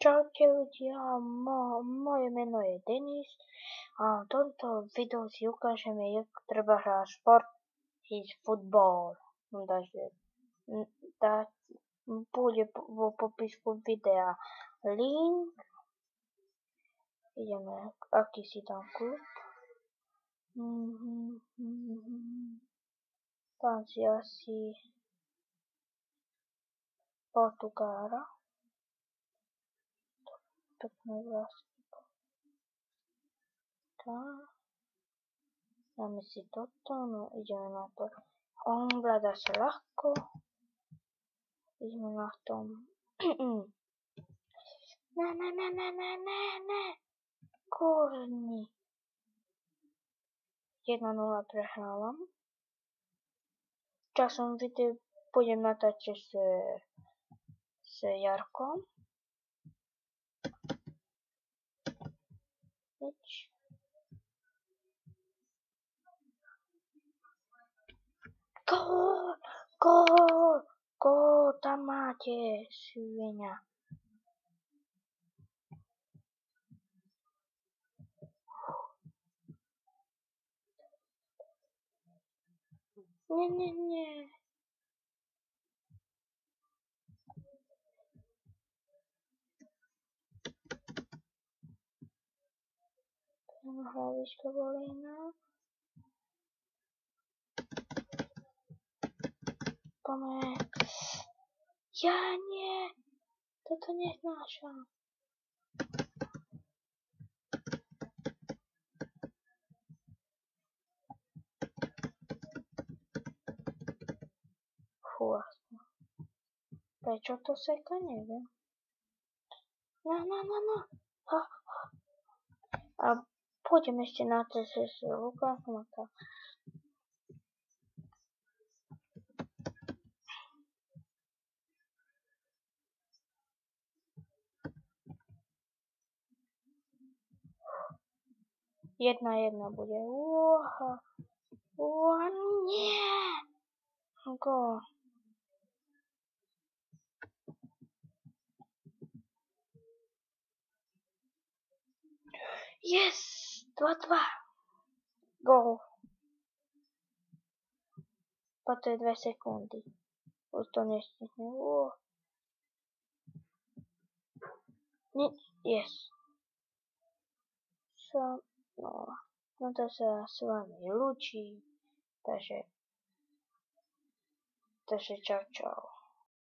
Čaute ľudia, moje meno je Denis a v tomto videu si ukážeme, jak treba hrať šport is futbol. Takže bude vo popisku videa link. Ideme, aký si tam klub. Tam si asi Portugála. Pekné vlastky. Dáme si toto, no ideme na to. Ovláda sa ľahko. Ideme na tom. Ne. Kurni. 1-0 prehrávam. Časom videu budem natáčať s Jarkom. Gól, tam máte, svinia. Nie. Hlavička bolejná. Poďme. Ja nie. Toto neznášam. Fú, aspoň. Prečo to seka, neviem. No. A pôjdem ešte na to s Lukášom. Jedna bude. Nie! Gól. Yes! 2-2. Gól. Po to je 2 sekundy. Už to nestihne. Yes. No to sa s vami lúči. Takže čau.